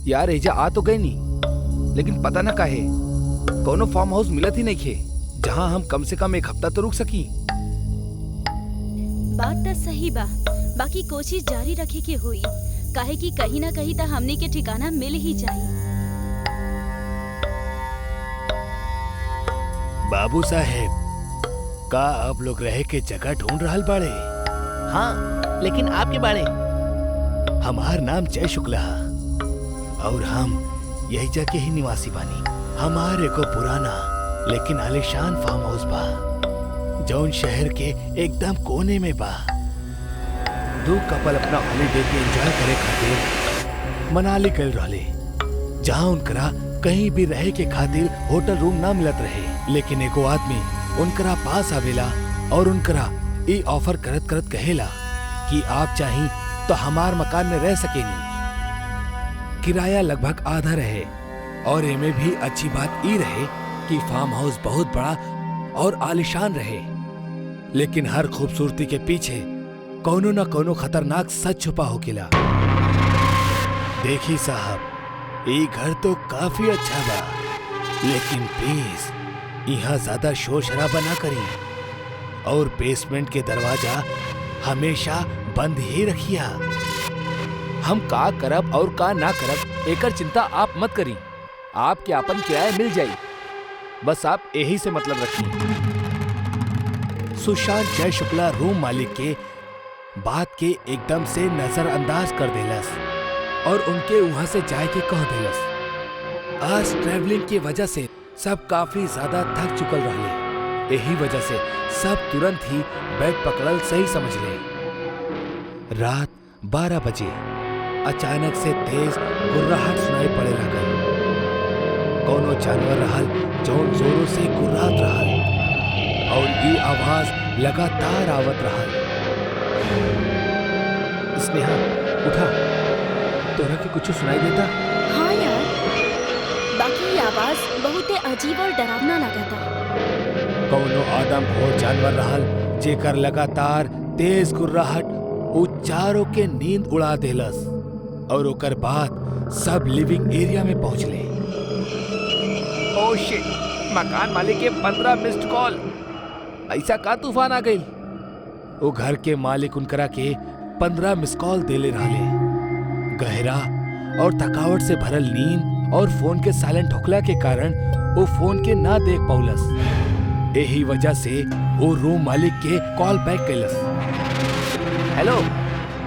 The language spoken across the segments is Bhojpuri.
यार एजा आ तो गए नहीं, लेकिन पता ना काहे कोनो फार्म हाउस मिलत ही नहीं खे जहाँ हम कम से कम एक हफ्ता तो रुक सकी। बात तो सही बा, बाकी कोशिश जारी रखे के हुई, काहे कि कहीं ना कहीं तो हमने के ठिकाना मिल ही जाए। बाबू साहेब, का आप लोग रहे के जगह ढूंढ रहल बाड़े? हाँ, लेकिन आपके बारे? हमार नाम जय शुक्ला और हम यही जगह ही निवासी बानी। हमारे को पुराना लेकिन आलीशान फार्म हाउस बा जौन शहर के एकदम कोने में बा। दो कपल अपना हॉलीडे के एंजॉय करे खातिर मनाली गए रहले, जहाँ उनकरा कहीं भी रहे के खातिर होटल रूम ना मिलत रहे। लेकिन एगो आदमी उनकरा पास आवेला और उनकरा ई ऑफर करत करत कहेला कि आप चाही तो हमार मकान में रह सकेनी। किराया लगभग आधा रहे और एमे भी अच्छी बात ई रहे कि फार्म हाउस बहुत बड़ा और आलीशान रहे, लेकिन हर खूबसूरती के पीछे कोनो न कोनो खतरनाक सच छुपा होकेला। देखी साहब, ये घर तो काफी अच्छा बा, लेकिन प्लीज यहाँ ज्यादा शोर शराबा ना करी और बेसमेंट के दरवाजा हमेशा बंद ही रखिया। हम का करब और का ना करब एकर चिंता आप मत करी, आपके आपन किराया मिल जाई, बस आप यही से मतलब रखिए। सुशांत जय शुक्ला रूम मालिक के बात के एकदम से नजरअंदाज कर देलस और उनके वहां से जाए के कह देलस। आज ट्रैवलिंग की वजह से सब काफी ज्यादा थक चुकल रहे, यही वजह से सब तुरंत ही बेड पकड़ल सही समझ ले। रात 12 बजे अचानक से तेज गुर्राहट सुनाई पड़े लगल। कोनो जानवर रहल जौन जोरों से गुर्रात रहल और ये आवाज लगातार आवत रहल। स्नेहा उठा, तोरा के कुछ सुनाई देता? हाँ यार, बाकी ये आवाज बहुत अजीब और डरावना लगा था। कोनो आदमखोर जानवर रहल जेकर लगातार तेज गुर्राहट उ चारों के नींद उड़ा देलस और ओकर बाद सब लिविंग एरिया में पहुंचले। ओह शिट, मकान मालिक के 15 मिस्ड कॉल, ऐसा का तूफान आ गई? वो घर के मालिक उनकरा के 15 मिस कॉल देले रहले। गहरा और थकावट से भरल नींद और फोन के साइलेंट होखला के कारण वो फोन के ना देख पौलस। यही वजह से वो रूम मालिक के कॉल बैक कैलस। हेलो,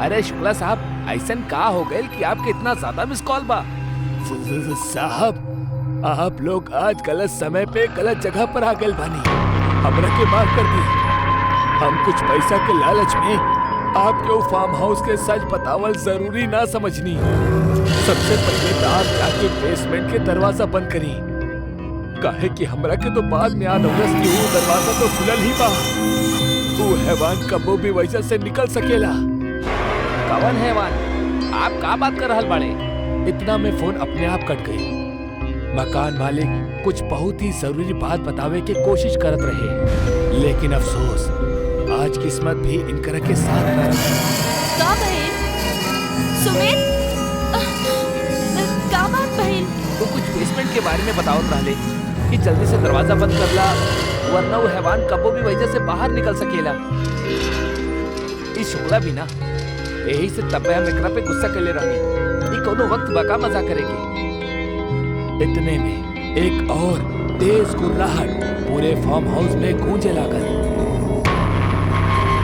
अरे शुक्ला साहब, ऐसन का हो गए कि आपके इतना ज्यादा मिस कॉल बा? साहब, आप लोग आज गलत समय पे गलत जगह पर आ गए बानी, हमरा के माफ कर दी। हम कुछ पैसा के लालच में आपके वो फार्म हाउस के सच बतावल जरूरी ना समझनी। सबसे पहले तो आप जाके बेसमेंट के दरवाजा बंद करी, काहे कि हमरा के तो बाद में याद होगस कि वो दरवाजा तो खुलल ही बा। वो हैवान कबो भी वजह से निकल सकेला। कौन हैवान? आप का बात कर रहल बाड़े? इतना में फोन अपने आप कट गई। मकान मालिक कुछ बहुत ही जरूरी बात बतावे के कोशिश करत रहे, लेकिन अफसोस आज किस्मत भी इनकर के साथ न रही। का बहन? सुमित? का बात बहन? वो कुछ बेसमेंट के बारे में बतावत रहले कि जल्दी से दरवाजा बंद करला, वरना वो हैवान कबो भी वजह से बाहर निकल सकेला। इस शुक्ला भी ना, यही से तबे हम एकरा पे गुस्सा कर ले रही। ये कोनो वक्त बाका मजा करेगी। इतने में एक और तेज गुर्राहट पूरे फार्म हाउस में गूंजे लागल।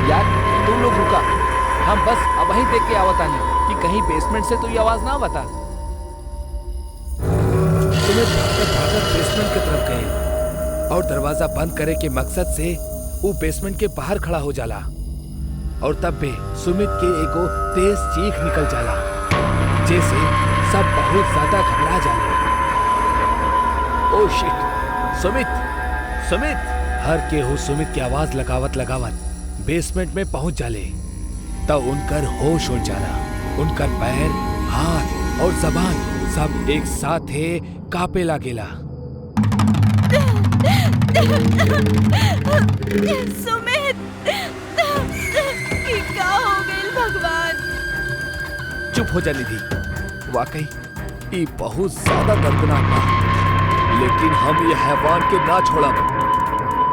यार तुम लोग रुका, हम बस अब वहीं देख के आवतानी कि कहीं बेसमेंट से तो ये आवाज ना आवता। तुम्हें भागकर बेसमेंट की तरफ गए और दरवाजा बंद करे के मकसद से वो बेसमेंट के बाहर खड़ा हो जाला और तब भी सुमित के एगो तेज चीख निकल जाला, जैसे सब बहुत ज्यादा घबरा जाले। Oh shit, Sumit, Sumit! हर केहू सुमित की आवाज लगावत लगावत बेसमेंट में पहुंच जाले। तब उनकर होश उड़ जाला, उनकर पैर, हाथ और जबान सब एक साथ है कांपे लागेला। सुमित! क्या हो गई भगवान? चुप हो जा निधि, वाकई ये बहुत ज्यादा दर्दनाक बा, लेकिन हम ये हैवान के ना छोड़ब।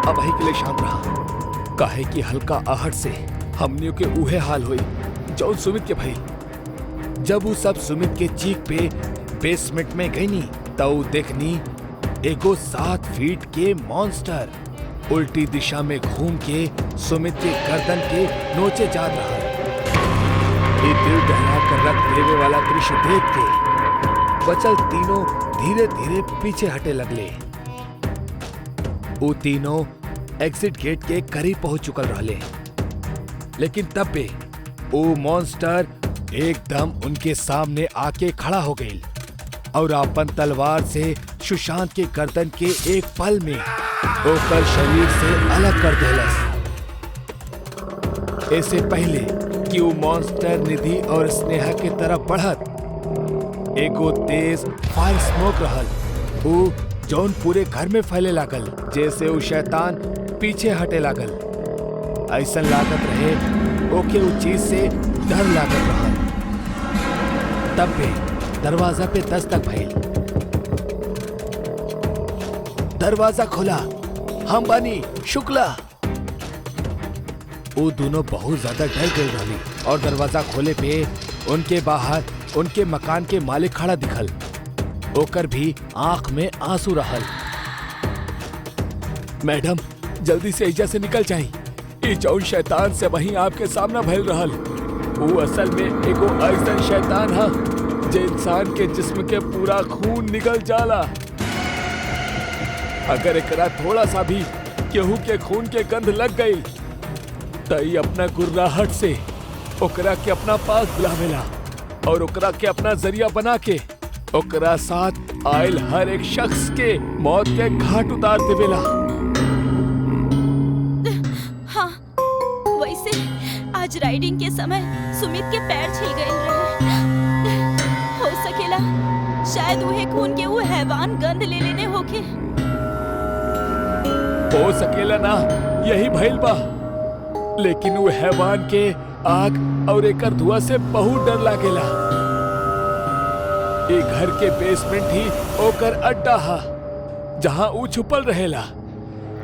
अब ही के लिए शांत रहा, काहे कि हल्का आहट से हमनियों के उहे हाल हुई जौन सुमित के भाई। जब वो सब सुमित के चीख पे बेसमेंट में गई नी तो देखनी एगो 7 फीट के मॉन्स्टर उल्टी दिशा में घूम के सुमित के गर्दन के नोचे जा रहा। ये दिल दहला कर रख देवे वाला दृश्य देख के बचल तीनों धीरे धीरे पीछे हटे लगले। वो तीनों एग्जिट गेट के करीब पहुंच चुकल रहले, लेकिन तब पे वो मॉन्स्टर एकदम उनके सामने आके खड़ा हो गई और अपन तलवार से सुशांत के गर्दन के एक पल में ओकर शरीर से अलग कर देलस। ऐसे पहले कि वो मॉन्स्टर निधि और स्नेहा के तरफ बढ़त एगो तेज फायर स्मोक रहल, वो जौन पूरे घर में फैले लागल, जैसे वो शैतान पीछे हटे लागल। ऐसा लागत रहे ओके उस चीज से डर लागत रहल। तब पे दरवाजा पे दस्तक भइल। दरवाजा खुला, हम बानी शुक्ला। वो दोनों बहुत ज्यादा डर गए रहली और दरवाजा खोले पे उनके बाहर उनके मकान के मालिक खड़ा दिखल। ओकर भी आंख में आंसू रहल। मैडम जल्दी से एजा से निकल जाई, ई जौन शैतान से वहीं आपके सामना भइल रहल, वो असल में एगो ऐसा शैतान है जो इंसान के जिस्म के पूरा खून निकल जाला। अगर एकरा थोड़ा सा भी केहू के खून के गंध लग गई तो ये अपना गुर्राहट से ओकरा के अपना पास बुलावेला और ओकरा के अपना जरिया बना के ओकरा साथ आयल हर एक शख्स के मौत के घाट उतार देवेला। हाँ, वैसे आज राइडिंग के समय सुमित के पैर छिल गए रहे। हो सकेला शायद उहे खून के वो हैवान गंध ले लेने होके। हो सकेला ना, यही भइल बा, लेकिन वो हैवान के आग और एकर धुआं से बहुत डर लागेला। ये घर के बेसमेंट ही ओकर अड्डा हा, जहां वो छुपल रहेला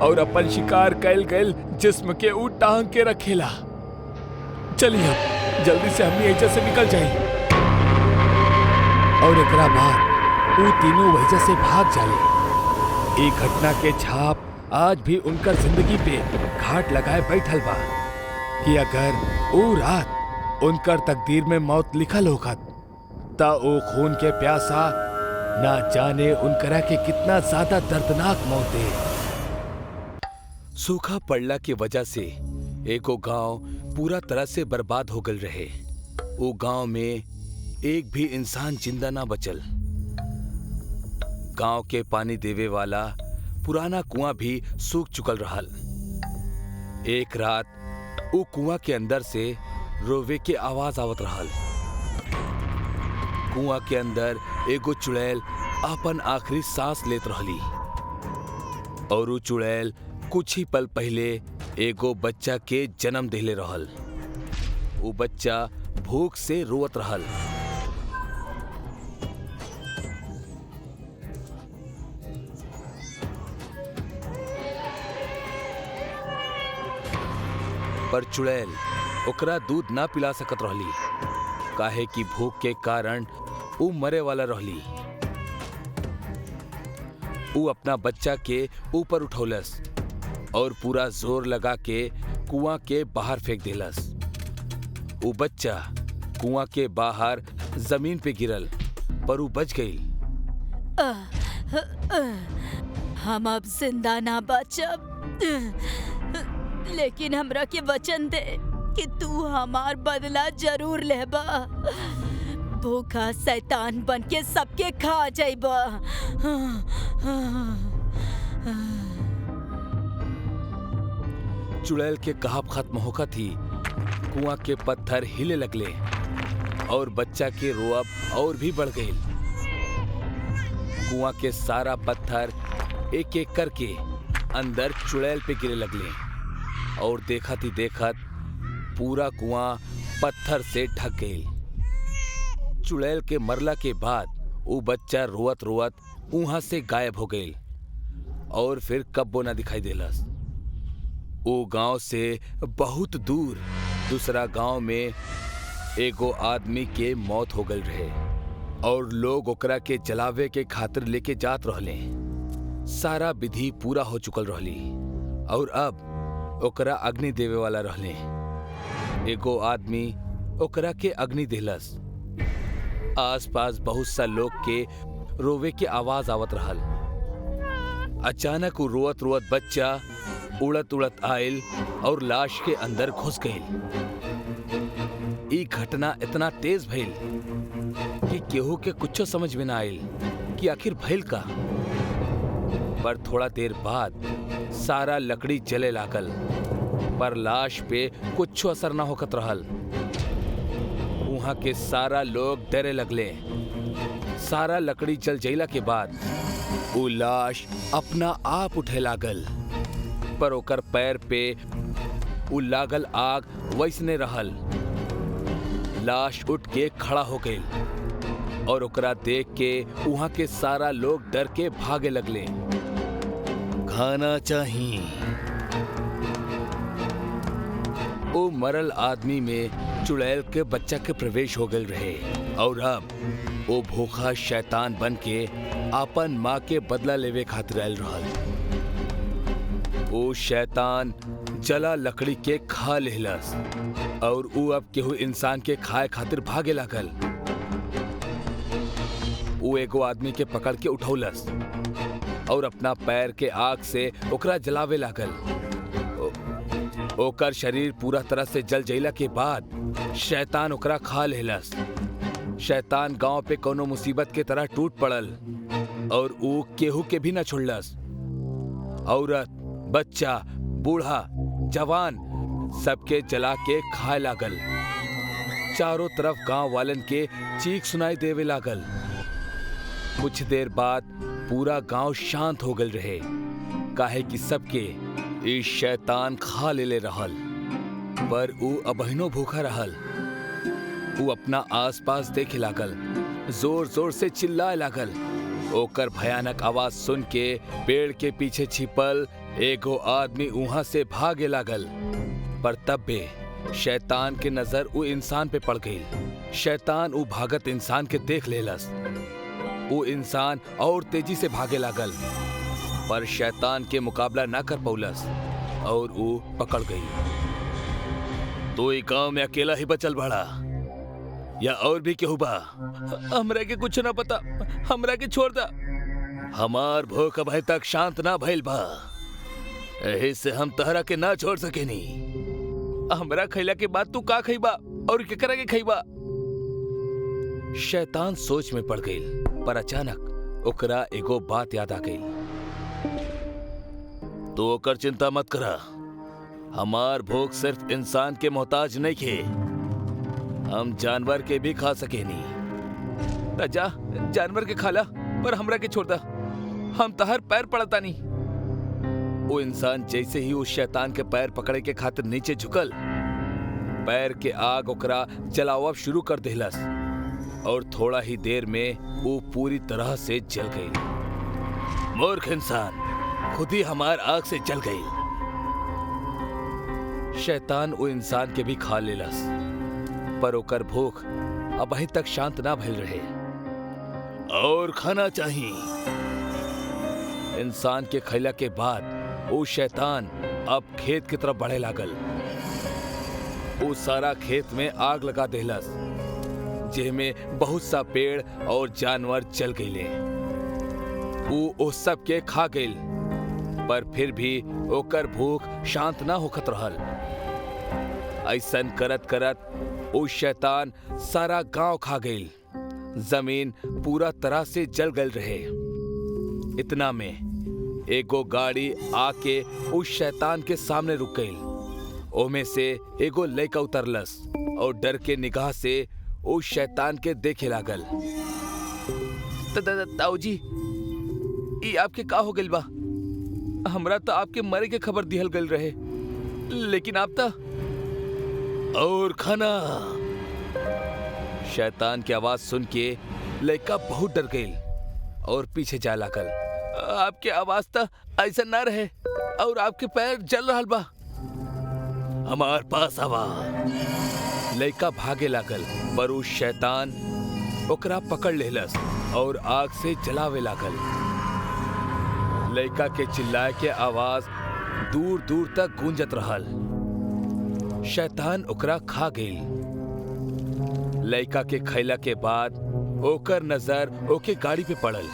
और अपन शिकार कैल गैल जिस्म के ऊ टांग के रखेला। चलिए अब जल्दी से हमनी एजा से निकल जाई। और एकरा बाद वो तीनों वजह से भाग जाले। एक घटना के छाप आज भी उनकर जिंदगी पे घाट लगाए बैठल बा कि अगर वो रात उनकर तकदीर में मौत लिखल होखत ता ओ खून के प्यासा ना जाने उनकरा के कितना ज्यादा दर्दनाक मौत दे। सूखा पड़ला की वजह से एको गांव पूरा तरह से बर्बाद हो गल रहे। वो गांव में एक भी इंसान जिंदा ना बचल। गांव के पानी देवे वाला पुराना कुआं भी सूख चुकल रहल। एक रात वो कुआं के अंदर से रोवे के आवाज आवत रहल। कुआं के अंदर एगो चुड़ैल अपन आखिरी सांस लेत रहली और वो चुड़ैल कुछ ही पल पहले एगो बच्चा के जन्म देले रहल। वो बच्चा भूख से रोवत रहल। पर चुड़ैल ओकरा दूध ना पिला सकत रहली, काहे कि भूख के कारण वो मरे वाला रहली। वो अपना बच्चा के ऊपर उठौलस और पूरा जोर लगा के कुआं के बाहर फेंक देलस। वो बच्चा कुआं के बाहर जमीन पे गिरल, पर वो बच गई। हम अब जिंदा ना बचब, लेकिन हमरा के वचन दे कि तू हमार बदला जरूर लेबा। भूखा शैतान बन के सबके खा जाइबा। चुड़ैल के कहब खत्म होकर थी, कुआं के पत्थर हिले लगले और बच्चा के रोअब और भी बढ़ गई। कुआं के सारा पत्थर एक एक करके अंदर चुड़ैल पे गिरे लगले और देखत ही देखत पूरा कुआं पत्थर से ढक गई। चुड़ैल के मरला के बाद वो बच्चा रोवत रोवत वहां से गायब हो गई और फिर कब्बो ना दिखाई देलस। वो गांव से बहुत दूर दूसरा गांव में एगो आदमी के मौत हो गई रहे और लोग ओकरा के जलावे के खातिर लेके जात रहले। सारा विधि पूरा हो चुकल रहली और अब ओकरा अग्नि देवे वाला रहले। एगो आदमी ओकरा के अग्नि देलस। आसपास बहुत सा लोग के रोवे के आवाज आवत रहल। अचानक वो रोवत रोवत बच्चा उड़त उड़त आयल और लाश के अंदर घुस गई। ई घटना इतना तेज भइल कि केहू के कुछ समझ में ना आयल कि आखिर भइल का। पर थोड़ा देर बाद सारा लकड़ी जले लागल, पर लाश पे कुछ असर ना होकत रहल। वहां के सारा लोग डरे लगले। सारा लकड़ी जल जइला के बाद वो लाश अपना आप उठे लागल, पर ओकर पैर पे वो लागल आग वैसने रहल। लाश उठ के खड़ा हो गई और ओकरा देख के वहां के सारा लोग डर के भागे लगले। खाना चाहिए। वो मरल आदमी में चुड़ैल के बच्चा के प्रवेश हो गए रहे और अब वो भूखा शैतान बन के अपन माँ के बदला लेवे खातिर आयल रहल। वो शैतान जला लकड़ी के खा लेहलस और वो अब केहू इंसान के खाए खातिर भागे लागल। वो एगो आदमी के पकड़ के उठौलस और अपना पैर के आग से ओकरा जलावे लागल। ओकर शरीर पूरा तरह से जल जइला के बाद शैतान ओकरा खा लेहलस। शैतान गांव पे कोनो मुसीबत के तरह टूट पड़ल और वो केहू के भी न छोड़लस। औरत, बच्चा, बूढ़ा, जवान सबके जला के खाए लागल। चारों तरफ गांव वालन के चीख सुनाई देवे लागल। कुछ देर बाद पूरा गांव शांत हो गल रहे, काहे कि सबके इस शैतान खा ले रहल। पर ऊ अबहिनो भूखा रहल। ऊ अपना आसपास देखे लागल, जोर जोर से चिल्लाए लागल। ओकर भयानक आवाज सुन के पेड़ के पीछे छिपल एगो आदमी वहां से भागे लागल। पर तब भी शैतान के नजर ऊ इंसान पे पड़ गई। शैतान ऊ भागत इंसान के देख लेलस। वो इंसान और तेजी से भागे लागल, पर शैतान के मुकाबला ना कर पौलस और वो पकड़ गई। तो ये गांव में अकेला ही बचल बड़ा या और भी केहू बा? हमरा के कुछ ना पता, हमरा के छोड़ दा। हमार भूख अभी तक शांत ना भइल बा, एही से हम तहरा के ना छोड़ सकेनी। हमरा खैला के बाद तू का खइबा और केकरा के खइबा? शैतान सोच में पड़ गई, पर अचानक ओकरा एगो बात याद आ गई। तो ओकर चिंता मत करा, हमार भूख सिर्फ इंसान के मोहताज नहीं खे, हम जानवर के भी खा सकेनी। जा जानवर के खाला, पर हमरा के छोड़ दा, हम तहर पैर पड़ता नहीं। वो इंसान जैसे ही उस शैतान के पैर पकड़े के खातिर नीचे झुकल, पैर के आग ओकरा जलावब शुरू कर देहलस और थोड़ा ही देर में वो पूरी तरह से जल गई। मूर्ख इंसान, खुद ही हमार आग से जल गई। शैतान वो इंसान के भी खा लेलस, पर ओकर भूख अभी तक शांत ना भइल रहे। और खाना चाहिए। इंसान के खैला के बाद वो शैतान अब खेत की तरफ बढ़े लागल। वो सारा खेत में आग लगा देहलस, जेमें बहुत सा पेड़ और जानवर जल गईले। वो सब के खा गईल, पर फिर भी ओकर भूख शांत ना होखत रहल। ऐसन करत करत वो शैतान सारा गांव खा गईल। जमीन पूरा तरह से जल गल रहे। इतना में एगो गाड़ी आके उस शैतान के सामने रुक गई। ओमे से एगो लड़का उतरलस और डर के निगाह से उस शैतान के देखे लागल। ताऊजी, ई आपके का हो गइल बा? हमरा तो आपके मरे के खबर दिहल गइल रहे, लेकिन आप तो और खाना। शैतान की आवाज सुन के लड़का बहुत डर गई और पीछे जा लागल। आपके आवाज तो ऐसा न रहे और आपके पैर जल रहा बा। हमार पास आवा। लड़का भागे लागल पर उस शैतान ओकरा पकड़ लेलस और आग से जलावे लागल। लड़का के चिल्लाए के आवाज दूर दूर तक गूंजत रहल। शैतान ओकरा खा गई। लड़का के खैला के बाद ओकर नजर ओके गाड़ी पे पड़ल।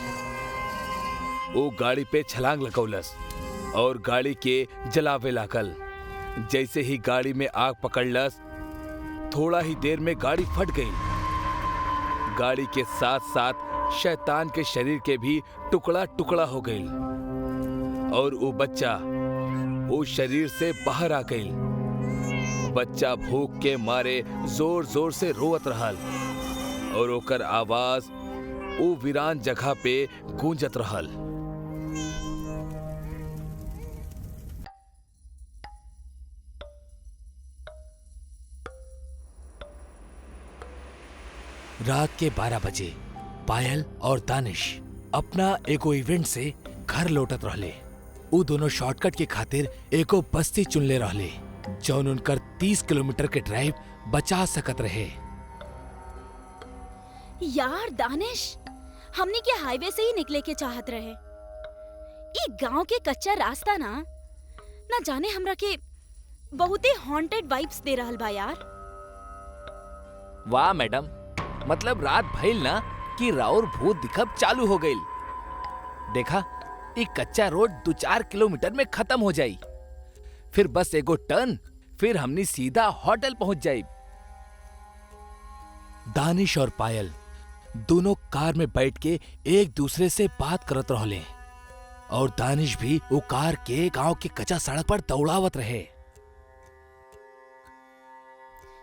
वो गाड़ी पे छलांग लगौलस और गाड़ी के जलावे लागल। जैसे ही गाड़ी में आग पकड़लस, थोड़ा ही देर में गाड़ी फट गई। गाड़ी के साथ साथ शैतान के शरीर के भी टुकड़ा टुकड़ा हो गई और वो बच्चा वो शरीर से बाहर आ गई। बच्चा भूख के मारे जोर जोर से रोवत रहल और ओकर आवाज वो वीरान जगह पे गूंजत रहल। रात के 12 बजे पायल और दानिश अपना एगो इवेंट से घर लौटत रहले। उ दोनों शॉर्टकट के खातिर एगो बस्ती चुनले रहले जौन उनकर 30 किलोमीटर के ड्राइव बचा सकत रहे। यार दानिश, हमने के हाईवे से ही निकले के चाहत रहे। ई गांव के कच्चा रास्ता ना जाने हमरा के बहुते हॉन्टेड वाइब्स दे रहल बा यार। वाह मैडम, मतलब रात भइल ना कि राउर भूत दिखब चालू हो गई। देखा, ये कच्चा रोड 2-4 किलोमीटर में खत्म हो जाई, फिर बस एगो टर्न, फिर हमनी सीधा होटल पहुंच जाई। दानिश और पायल दोनों कार में बैठ के एक दूसरे से बात करत रहले और दानिश भी वो कार के गांव के कच्चा सड़क पर दौड़ावत रहे।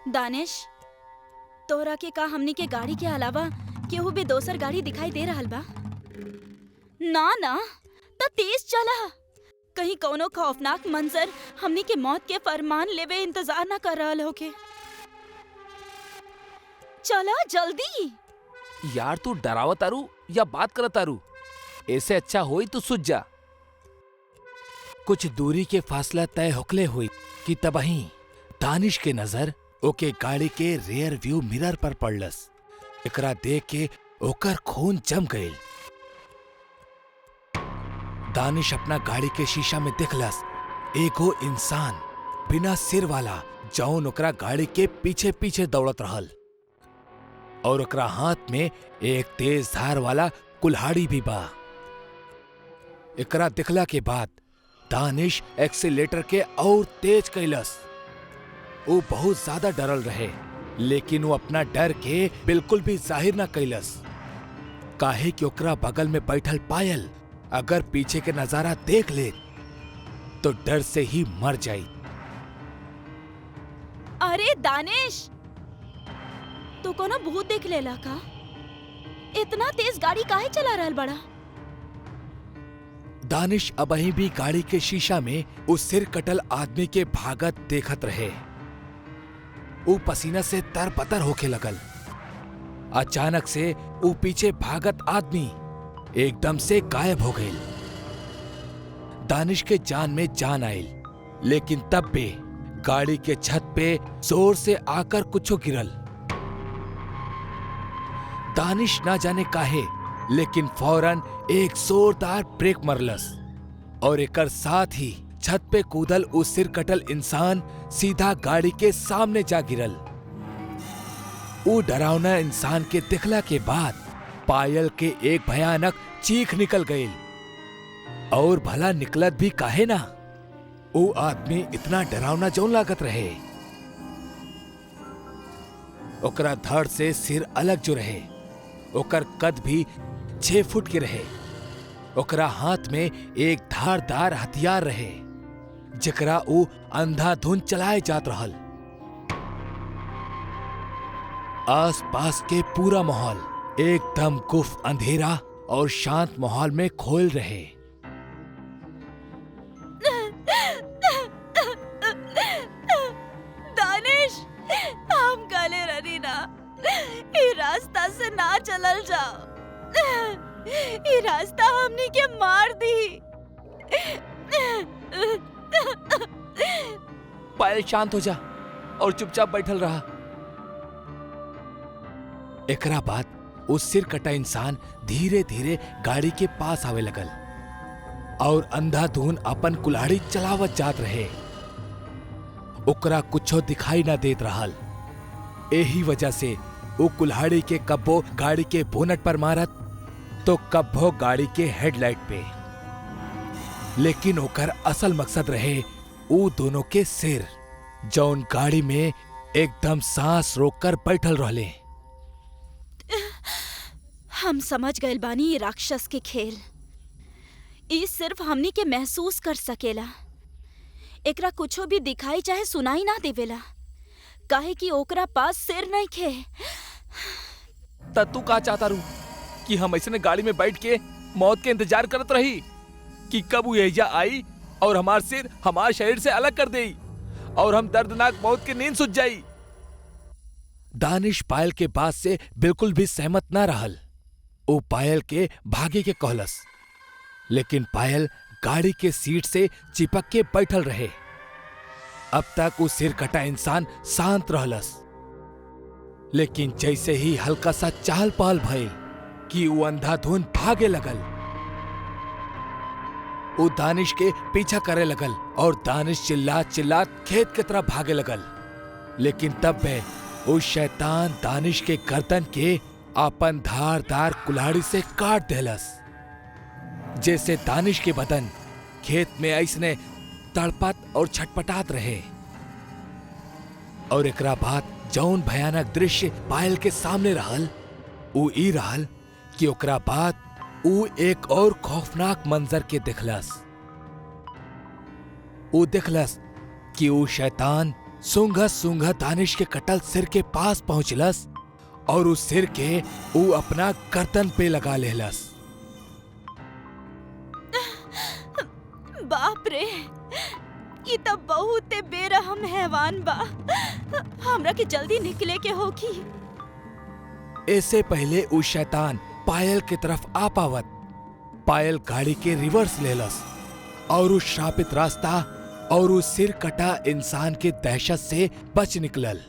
दानिश, तोहरा के का हमनी के गाड़ी के अलावा केहू भी दोसर गाड़ी दिखाई दे रहल बा? ना त तेज चला, कहीं कौनो खौफनाक मंजर हमनी के मौत के फरमान लेवे इंतजार ना कर रहल होके। चला जल्दी। यार तू डरावत तारू या बात करत तारू? ऐसे अच्छा होई तू सुझ जा। कुछ दूरी के फासला तय होकले हुई कि तबही दानिश के नजर ओके गाड़ी के रियर व्यू मिरर पर पड़लस। एकरा देख के ओकर खून जम गईल। दानिश अपना गाड़ी के शीशा में देखलस एगो इंसान बिना सिर वाला जौन ओकरा गाड़ी के पीछे पीछे दौड़त रहल और ओकरा हाथ में एक तेज धार वाला कुल्हाड़ी भी बा। एकरा दिखला के बाद दानिश एक्सीलेटर के और तेज कैलस। वो बहुत ज्यादा डरल रहे, लेकिन वो अपना डर के बिल्कुल भी जाहिर ना कैलस, काहे कि ओकरा बगल में बैठल पायल अगर पीछे के नजारा देख ले तो डर से ही मर जाई। अरे दानिश, तू कोनो भूत देख लेला का? इतना तेज गाड़ी काहे चला रहल बड़ा? दानिश अबही भी गाड़ी के शीशा में उस सिर कटल आदमी के भागत देखत रहे। वो पसीना से तरबतर होके लगल। अचानक से वो पीछे भागत आदमी एकदम से गायब हो गई। दानिश के जान में जान आयल, लेकिन तब भी गाड़ी के छत पे जोर से आकर कुछो गिरल। दानिश ना जाने काहे, लेकिन फौरन एक जोरदार ब्रेक मरलस और एकर साथ ही छत पे कूदल उस सिर कटल इंसान सीधा गाड़ी के सामने जा गिरल। वो डरावना इंसान के दिखला के बाद पायल के एक भयानक चीख निकल गई। और भला निकलत भी काहे ना, वो आदमी इतना डरावना जौन लागत रहे। ओकरा धड़ से सिर अलग जो रहे, ओकर कद भी 6 फुट के रहे। ओकरा हाथ में एक धारदार हथियार रहे जेकरा वो अंधाधुंध चलाए जात रहल। आस पास के पूरा माहौल एकदम गुफ अंधेरा और शांत माहौल में खोल रहे। दानिश, हम काले रनी ना ये रास्ता से ना चलल जाओ। ये रास्ता हमनी के मार दी। पायल शांत हो जा और चुपचाप बैठल रहा। एकरा बाद उस सिर कटा इंसान धीरे धीरे गाड़ी के पास आवे लगल और अंधाधुन अपन कुल्हाड़ी चलावत जात रहे। ओकरा कुछो दिखाई ना देत रहल। एही वजह से वो कुल्हाड़ी के कब्बो गाड़ी के बोनट पर मारत तो कब्बो गाड़ी के हेडलाइट पे। लेकिन ओकर असल मकसद रहे वो दोनों के सिर, जौन गाड़ी में एकदम सांस रोककर बैठल रहले। हम समझ गए बानी ये राक्षस के खेल। ई सिर्फ हमनी के महसूस कर सकेला। एकरा कुछो भी दिखाई चाहे सुनाई ना देवेला, काहे कि ओकरा पास सिर नहीं खे। त तू का चाहता रू कि हम ऐसे गाड़ी में बैठ के मौत के इंतजार करत रही कि कब वो एजा आई और हमार सिर हमार शरीर से अलग कर देई और हम दर्दनाक मौत की नींद सुझ जाई। दानिश पायल के बात से बिल्कुल भी सहमत ना रहल। वो पायल के भागे के कहलस, लेकिन पायल गाड़ी के सीट से चिपक के बैठल रहे। अब तक वो सिर कटा इंसान शांत रहलस, लेकिन जैसे ही हल्का सा चहल पहल भइल कि वो अंधाधुन भागे लगल। वो दानिश के पीछा करे लगल और दानिश चिल्लात चिल्लात खेत की तरफ भागे लगल। लेकिन तब में उस शैतान दानिश के गर्दन के अपन धारदार कुल्हाड़ी से काट देलस, जैसे दानिश के बदन खेत में ऐसने तड़पत और छटपटात रहे। और एकरा बाद जौन भयानक दृश्य पायल के सामने रहल वो ई रहल कि ओकरा बाद वो एक और खौफनाक मंजर के देखलस। वो देखलस कि वो शैतान सूंघत सूंघत दानिश के कटल सिर के पास पहुंचलस और उस सिर के वो अपना गर्दन पे लगा लेलस। बाप रे, ये तो बहुत बेरहम हैवान बा। हमरा के जल्दी निकले के होगी। ऐसे पहले उस शैतान पायल की तरफ आ पावत पायल गाड़ी के रिवर्स लेलस और उस श्रापित रास्ता और उस सिर कटा इंसान के दहशत से बच निकलल।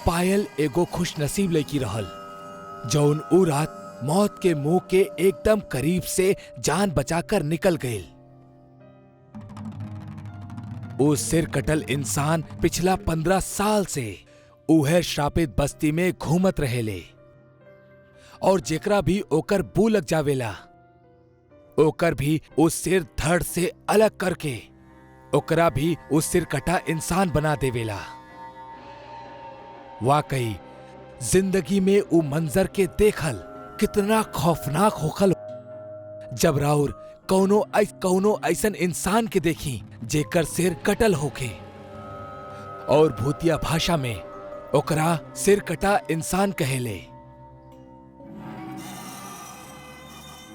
पायल एगो खुशनसीब लड़की रहल जौन उ रात मौत के मुंह के एकदम करीब से जान बचाकर निकल गई। उस सिर कटल इंसान पिछला 15 साल से उहे श्रापित बस्ती में घूमत रहेले और जेकरा भी ओकर बू लग जावेला ओकर भी उस सिर धड़ से अलग करके ओकरा भी उस सिर कटा इंसान बना देवेला। वाकई जिंदगी में उ मंजर के देखल कितना खौफनाक होखल जब राउर कौनो ऐसन इंसान के देखी जेकर सिर कटल होखे और भूतिया भाषा में ओकरा सिर कटा इंसान कहेले।